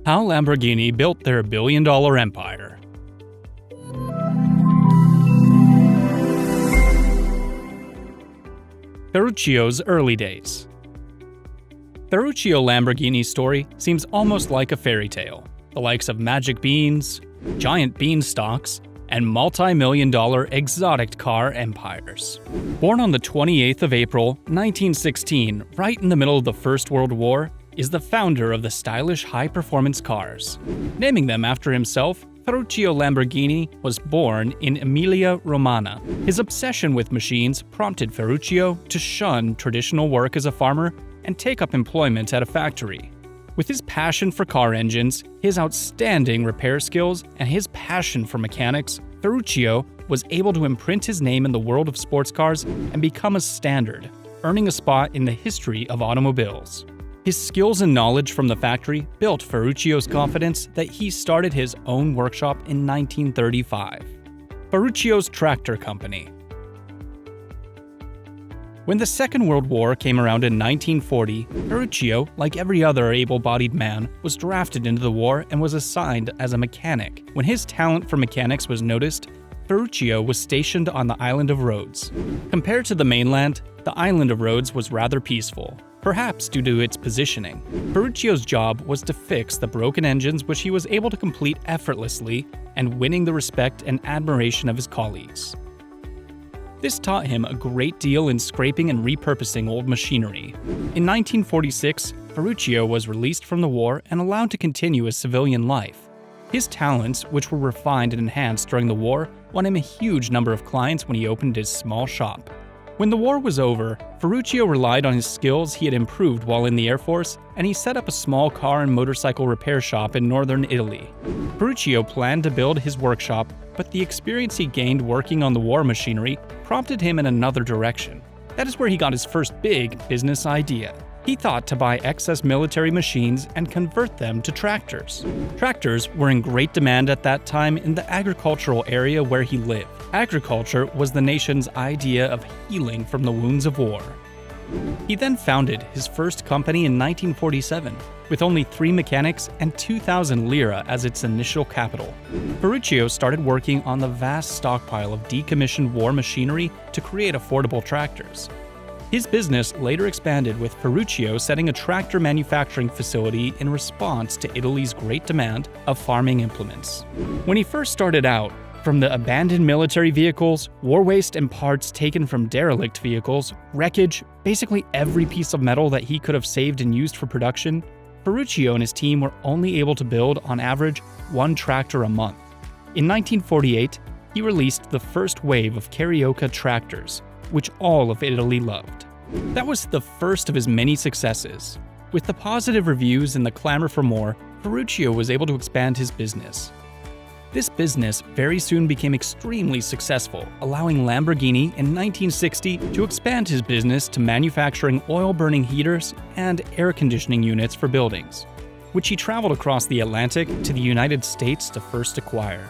How Lamborghini built their billion-dollar empire. Ferruccio's early days. Ferruccio Lamborghini's story seems almost like a fairy tale, the likes of magic beans, giant beanstalks, and multi-million-dollar exotic car empires. Born on the 28th of April, 1916, right in the middle of the First World War, is the founder of the stylish high-performance cars. Naming them after himself, Ferruccio Lamborghini was born in Emilia-Romagna. His obsession with machines prompted Ferruccio to shun traditional work as a farmer and take up employment at a factory. With his passion for car engines, his outstanding repair skills, and his passion for mechanics, Ferruccio was able to imprint his name in the world of sports cars and become a standard, earning a spot in the history of automobiles. His skills and knowledge from the factory built Ferruccio's confidence that he started his own workshop in 1935. Ferruccio's Tractor Company. When the Second World War came around in 1940, Ferruccio, like every other able-bodied man, was drafted into the war and was assigned as a mechanic. When his talent for mechanics was noticed, Ferruccio was stationed on the island of Rhodes. Compared to the mainland, the island of Rhodes was rather peaceful, perhaps due to its positioning. Ferruccio's job was to fix the broken engines, which he was able to complete effortlessly and winning the respect and admiration of his colleagues. This taught him a great deal in scraping and repurposing old machinery. In 1946, Ferruccio was released from the war and allowed to continue his civilian life. His talents, which were refined and enhanced during the war, won him a huge number of clients when he opened his small shop. When the war was over, Ferruccio relied on his skills he had improved while in the Air Force, and he set up a small car and motorcycle repair shop in northern Italy. Ferruccio planned to build his workshop, but the experience he gained working on the war machinery prompted him in another direction. That is where he got his first big business idea. He thought to buy excess military machines and convert them to tractors. Tractors were in great demand at that time in the agricultural area where he lived. Agriculture was the nation's idea of healing from the wounds of war. He then founded his first company in 1947, with only 3 mechanics and 2,000 lira as its initial capital. Ferruccio started working on the vast stockpile of decommissioned war machinery to create affordable tractors. His business later expanded, with Ferruccio setting a tractor manufacturing facility in response to Italy's great demand of farming implements. When he first started out, from the abandoned military vehicles, war waste and parts taken from derelict vehicles, wreckage, basically every piece of metal that he could have saved and used for production, Ferruccio and his team were only able to build, on average, 1 tractor a month. In 1948, he released the first wave of Carioca tractors, which all of Italy loved. That was the first of his many successes. With the positive reviews and the clamor for more, Ferruccio was able to expand his business. This business very soon became extremely successful, allowing Lamborghini in 1960 to expand his business to manufacturing oil-burning heaters and air conditioning units for buildings, which he traveled across the Atlantic to the United States to first acquire.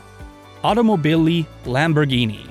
Automobili Lamborghini.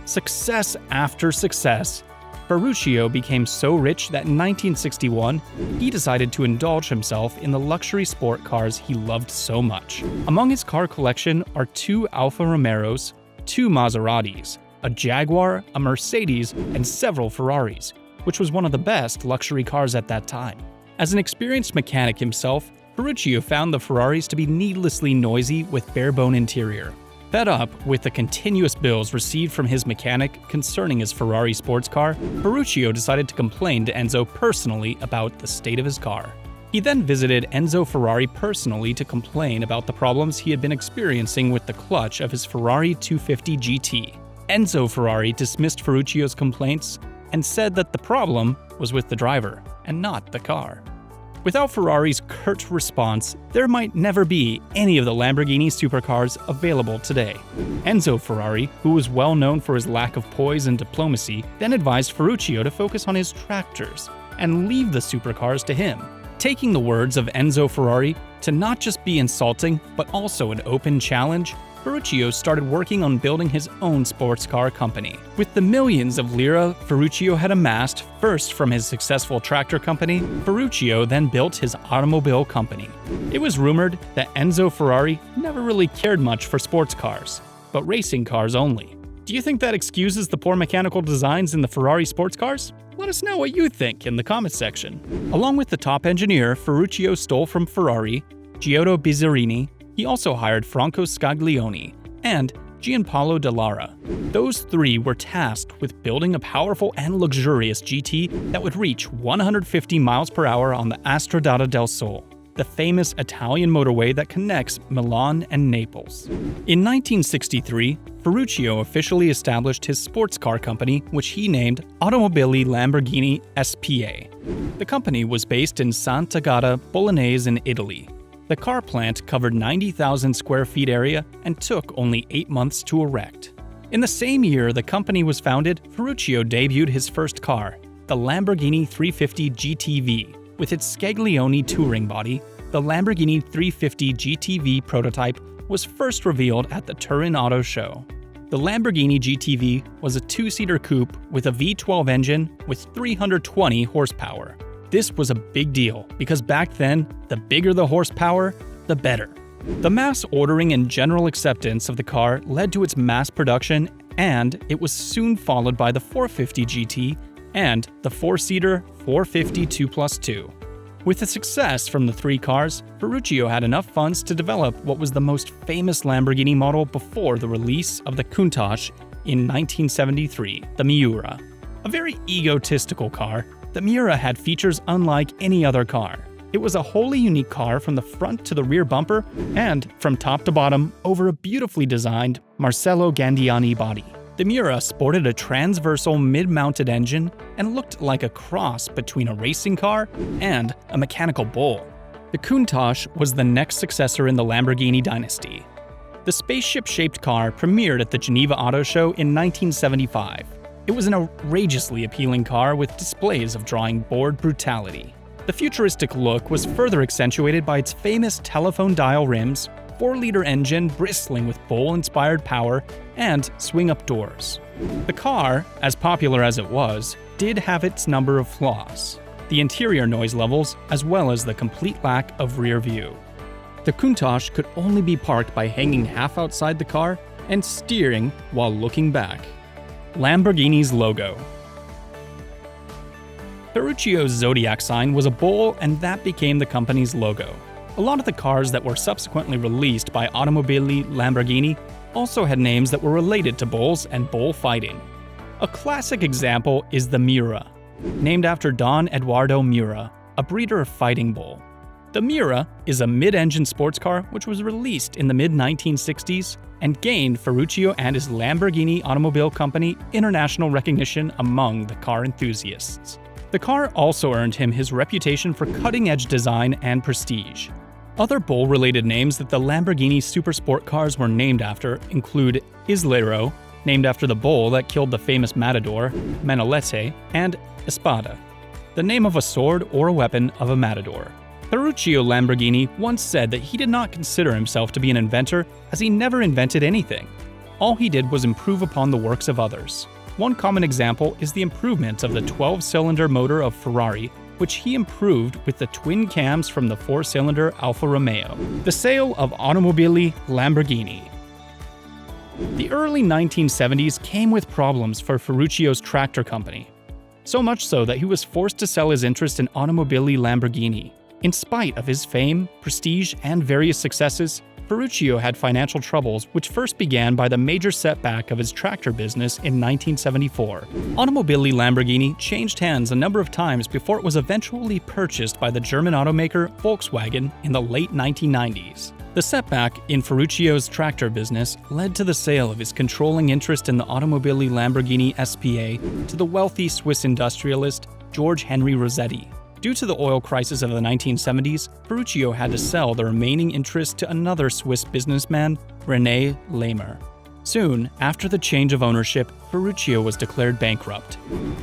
Success after success, Ferruccio became so rich that in 1961, he decided to indulge himself in the luxury sport cars he loved so much. Among his car collection are 2 Alfa Romeos, 2 Maseratis, a Jaguar, a Mercedes, and several Ferraris, which was one of the best luxury cars at that time. As an experienced mechanic himself, Ferruccio found the Ferraris to be needlessly noisy with bare-bone interior. Fed up with the continuous bills received from his mechanic concerning his Ferrari sports car, Ferruccio decided to complain to Enzo personally about the state of his car. He then visited Enzo Ferrari personally to complain about the problems he had been experiencing with the clutch of his Ferrari 250 GT. Enzo Ferrari dismissed Ferruccio's complaints and said that the problem was with the driver and not the car. Without Ferrari's curt response, there might never be any of the Lamborghini supercars available today. Enzo Ferrari, who was well known for his lack of poise and diplomacy, then advised Ferruccio to focus on his tractors and leave the supercars to him, taking the words of Enzo Ferrari to not just be insulting, but also an open challenge. Ferruccio started working on building his own sports car company. With the millions of lira Ferruccio had amassed, first from his successful tractor company, Ferruccio then built his automobile company. It was rumored that Enzo Ferrari never really cared much for sports cars, but racing cars only. Do you think that excuses the poor mechanical designs in the Ferrari sports cars? Let us know what you think in the comments section. Along with the top engineer, Ferruccio stole from Ferrari, Giotto Bizzarini. He also hired Franco Scaglione and Gianpaolo Dallara. Those three were tasked with building a powerful and luxurious GT that would reach 150 miles per hour on the Stradale del Sole, the famous Italian motorway that connects Milan and Naples. In 1963, Ferruccio officially established his sports car company, which he named Automobili Lamborghini SPA. The company was based in Sant'Agata Bolognese in Italy. The car plant covered 90,000 square feet area and took only 8 months to erect. In the same year the company was founded, Ferruccio debuted his first car, the Lamborghini 350 GTV. With its Scaglione touring body, the Lamborghini 350 GTV prototype was first revealed at the Turin Auto Show. The Lamborghini GTV was a two-seater coupe with a V12 engine with 320 horsepower. This was a big deal because back then, the bigger the horsepower, the better. The mass ordering and general acceptance of the car led to its mass production, and it was soon followed by the 450 GT and the four-seater 450 2+2. With the success from the three cars, Ferruccio had enough funds to develop what was the most famous Lamborghini model before the release of the Countach in 1973, the Miura. A very egotistical car, the Miura had features unlike any other car. It was a wholly unique car from the front to the rear bumper and from top to bottom over a beautifully designed Marcello Gandiani body. The Miura sported a transversal mid-mounted engine and looked like a cross between a racing car and a mechanical bull. The Countach was the next successor in the Lamborghini dynasty. The spaceship-shaped car premiered at the Geneva Auto Show in 1975. It was an outrageously appealing car with displays of drawing board brutality. The futuristic look was further accentuated by its famous telephone dial rims, 4-liter engine bristling with bull-inspired power, and swing-up doors. The car, as popular as it was, did have its number of flaws. The interior noise levels, as well as the complete lack of rear view. The Countach could only be parked by hanging half outside the car and steering while looking back. Lamborghini's logo. Ferruccio's zodiac sign was a bull, and that became the company's logo. A lot of the cars that were subsequently released by Automobili Lamborghini also had names that were related to bulls and bull fighting. A classic example is the Miura, named after Don Eduardo Miura, a breeder of fighting bull. The Miura is a mid-engine sports car which was released in the mid-1960s and gained Ferruccio and his Lamborghini Automobile Company international recognition among the car enthusiasts. The car also earned him his reputation for cutting-edge design and prestige. Other bull-related names that the Lamborghini supersport cars were named after include Islero, named after the bull that killed the famous matador, Manolete, and Espada, the name of a sword or a weapon of a matador. Ferruccio Lamborghini once said that he did not consider himself to be an inventor as he never invented anything. All he did was improve upon the works of others. One common example is the improvement of the 12-cylinder motor of Ferrari, which he improved with the twin cams from the 4-cylinder Alfa Romeo. The sale of Automobili Lamborghini. The early 1970s came with problems for Ferruccio's tractor company, so much so that he was forced to sell his interest in Automobili Lamborghini. In spite of his fame, prestige, and various successes, Ferruccio had financial troubles which first began by the major setback of his tractor business in 1974. Automobili Lamborghini changed hands a number of times before it was eventually purchased by the German automaker Volkswagen in the late 1990s. The setback in Ferruccio's tractor business led to the sale of his controlling interest in the Automobili Lamborghini SPA to the wealthy Swiss industrialist George Henry Rossetti. Due to the oil crisis of the 1970s, Ferruccio had to sell the remaining interest to another Swiss businessman, René Lehmer. Soon after the change of ownership, Ferruccio was declared bankrupt.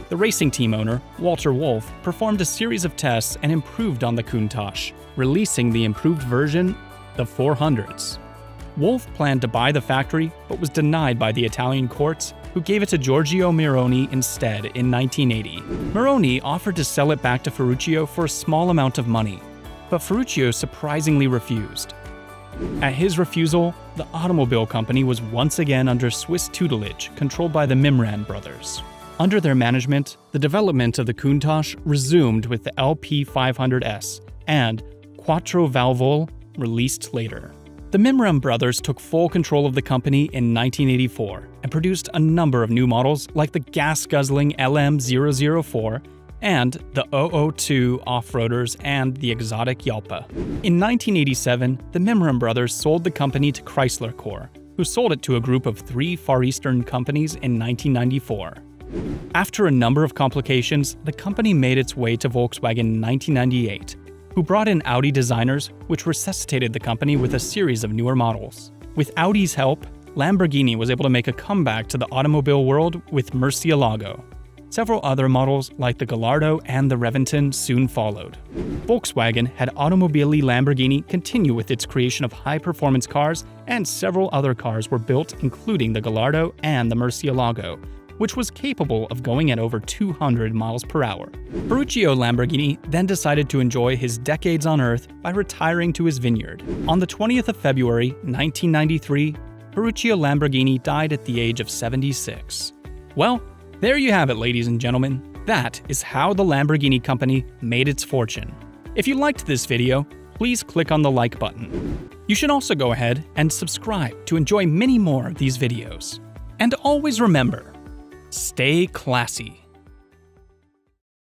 The racing team owner, Walter Wolf, performed a series of tests and improved on the Countach, releasing the improved version, the 400s. Wolf planned to buy the factory, but was denied by the Italian courts, who gave it to Giorgio Moroni instead in 1980. Moroni offered to sell it back to Ferruccio for a small amount of money, but Ferruccio surprisingly refused. At his refusal, the automobile company was once again under Swiss tutelage controlled by the Miura brothers. Under their management, the development of the Countach resumed with the LP500S and Quattro Valvole released later. The Miura brothers took full control of the company in 1984 and produced a number of new models like the gas-guzzling LM004 and the 002 off-roaders and the exotic Yalpa. In 1987, the Miura brothers sold the company to Chrysler Corp, who sold it to a group of 3 Far Eastern companies in 1994. After a number of complications, the company made its way to Volkswagen in 1998, who brought in Audi designers, which resuscitated the company with a series of newer models. With Audi's help, Lamborghini was able to make a comeback to the automobile world with Murcielago. Several other models like the Gallardo and the Reventon soon followed. Volkswagen had Automobili Lamborghini continue with its creation of high-performance cars, and several other cars were built including the Gallardo and the Murcielago, which was capable of going at over 200 miles per hour. Ferruccio Lamborghini then decided to enjoy his decades on Earth by retiring to his vineyard. On the 20th of February, 1993, Ferruccio Lamborghini died at the age of 76. Well, there you have it, ladies and gentlemen. That is how the Lamborghini company made its fortune. If you liked this video, please click on the like button. You should also go ahead and subscribe to enjoy many more of these videos. And always remember, stay classy.